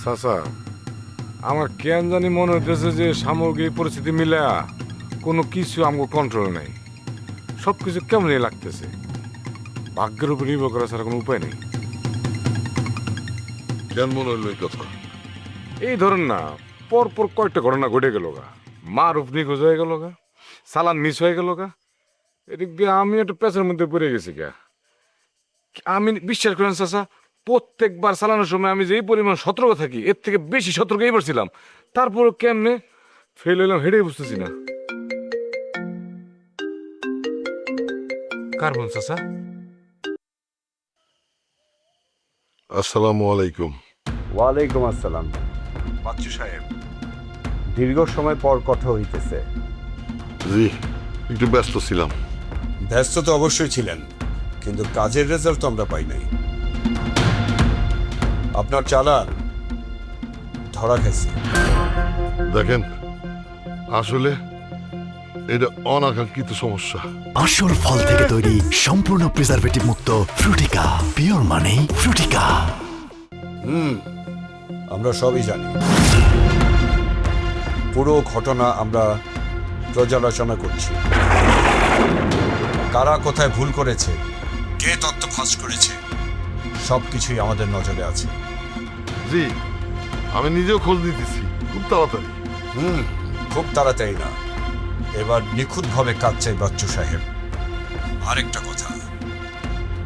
চাচা, আমার কেন জানি মনে হইতেছে যে সামগ্রিক পরিস্থিতি মিলা কোনো কিছু আমার কন্ট্রোল নাই। সব কিছু কেমনই লাগতেছে। ভাগ্যের উপর নির্ভর করা ছাড়া কোনো উপায় নেই। কেন মনে হইল এই কথা? এই ধরেন না, পরপর কয়েকটা ঘটনা ঘটে গেল গা। মারুফ নিখোঁজ হয়ে গেল গা, সালান মিস হয়ে গেল গা। এদিক দিয়ে আমি একটা পেঁচের মধ্যে পড়ে গেছি গা। আমি বিশ্বাস করেন চাচা, প্রত্যেকবার চালানোর সময় আমি যে এই পরিমাণ সতর্ক থাকি, এর থেকে বেশি সতর্ক এইবার ছিলাম। তারপরও কেমনে ফেল হইলাম হেঁটেই বুঝতেছি না। কার্বন চাচা, আসসালামু আলাইকুম। ওয়ালাইকুম আসসালাম। বাচ্চু সাহেব, দীর্ঘ সময় পর কথা হইতেছে। জি, একটু ব্যস্ত ছিলাম। ব্যস্ত তো অবশ্যই ছিলেন, কিন্তু কাজের রেজাল্ট তো আমরা পাই নাই। আপনার চালান ধরা খাইছে। দেখেন, আসলে এটা অনাকাঙ্ক্ষিত সমস্যা। আসল ফল থেকে তৈরি সম্পূর্ণ প্রিজারভেটিভ মুক্ত ফ্রুটিকা, পিওর মানে ফ্রুটিকা। আমরা সবই জানি। পুরো ঘটনা আমরা পর্যালোচনা করছি। কারা কোথায় ভুল করেছে, কে তথ্য ফাঁস করেছে, সবকিছুই আমাদের নজরে আছে। জি, আমি নিজেও খোঁজ নিতেছি খুব তাড়াতাড়ি। খুব তাড়াতাড়ি না, এবার নিখুঁতভাবে কাজ চাই বাচ্চু সাহেব। আরেকটা কথা,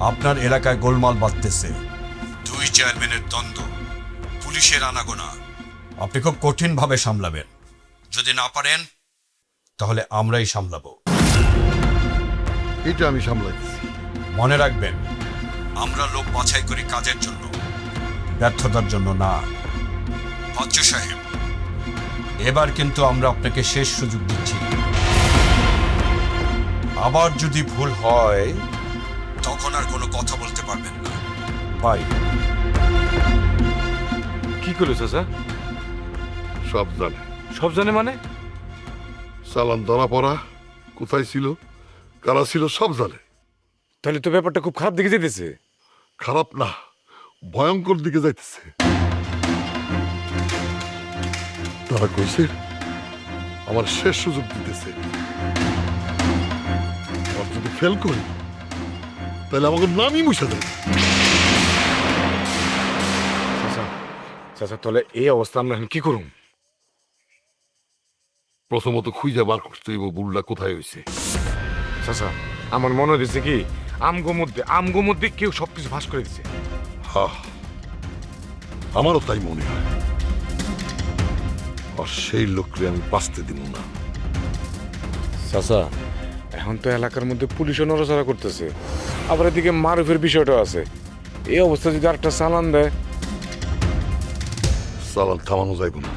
আপনার এলাকায় গোলমাল বাঁধতেছে, দুই চেয়ারম্যানের দ্বন্দ্ব, পুলিশের আনাগোনা। আপনি খুব কঠিনভাবে সামলাবেন। যদি না পারেন তাহলে আমরাই সামলাবো। এটা আমি সামলাইতেছি। মনে রাখবেন, আমরা লোক বাছাই করি কাজের জন্য, ব্যর্থতার জন্য না। বাচ্চু সাহেব, এবার কিন্তু আমরা আপনাকে শেষ সুযোগ দিচ্ছি। আবার যদি ভুল হয় তখন আর কোনো কথা বলতে পারবেন না। বাই। কি করলো চাচা? সব জানে। সব জানে মানে? চালান ধরা পড়া, কোথায় ছিল, কারা ছিল, সব জানে। তাহলে তো ব্যাপারটা খুব খারাপ দিকে যেতেছে। খারাপ না, ভয়ঙ্কর দিকে যাইতেছে। তারা কইছে আমার শেষ সুযোগ দিতেছে। আর যদি ফেল করি তাহলে আমাকে নামই মুছে দেয়। চাচা, চাচা, তাহলে এই অবস্থা আমরা এখন কি করুম? প্রথমত খুঁজে বার করতে হইব বুলটা কোথায় হয়েছে। চাচা, আমার মনে হচ্ছে কি আমগো মধ্যে কেউ সবকিছু ফাঁস করে দিচ্ছে। হা, আমারও তাই মনে হয়। আর সেই লোককে আমি বাঁচতে দিব না। চাচা, এখন তো এলাকার মধ্যে পুলিশও নড়াচড়া করতেছে, আবার এদিকে মারুফের বিষয়টাও আছে। এই অবস্থা যদি আরেকটা চালান দেয়। চালান থামানো যাইব না।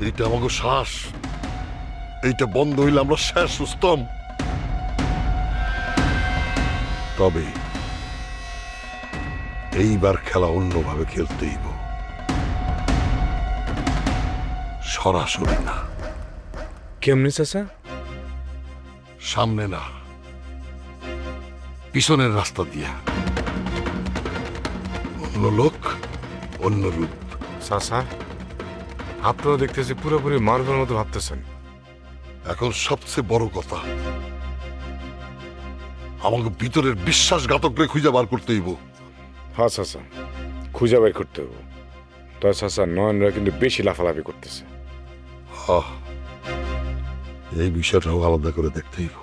এইটা আমাকে শ্বাস, এইটা বন্ধ হইলে আমরা শেষ স্তম। তবে এইবার খেলা অন্যভাবে খেলতে হইব, সরাসরি না। কেমনি চাচা? সামনে না, পিছনের রাস্তা দিয়া। অন্য লোক, অন্য রূপ। চাচা, আপনারা দেখতেছি পুরোপুরি মারুফের মতো ভাবতেছেন। এখন সবচেয়ে বড় কথা, আমাকে ভিতরের বিশ্বাসঘাতকরে খুঁজে বার করতে হইব। হ্যাঁ চাচা, খুঁজে বের করতে হবে। তবে চাচা, নয়নরা কিন্তু বেশি লাফালাফি করতেছে। হ্যাঁ, এই বিষয়টাও আলাদা করে দেখতে হইব।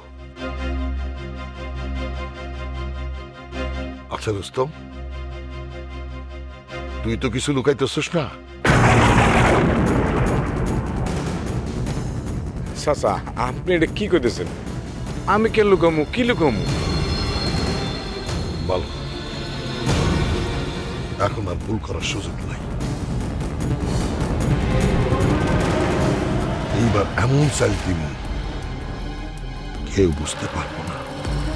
আচ্ছা রুস্তম, তুই তো কিছু লুকাইতেছিস না? চাচা, আপনি এটা কি করতেছেন? আমি কে লুকামু, কি লুকামু? ভালো, এখন আর ভুল করার সুযোগ নাই। এইবার এমন চাল দিব কেউ বুঝতে পারবো না।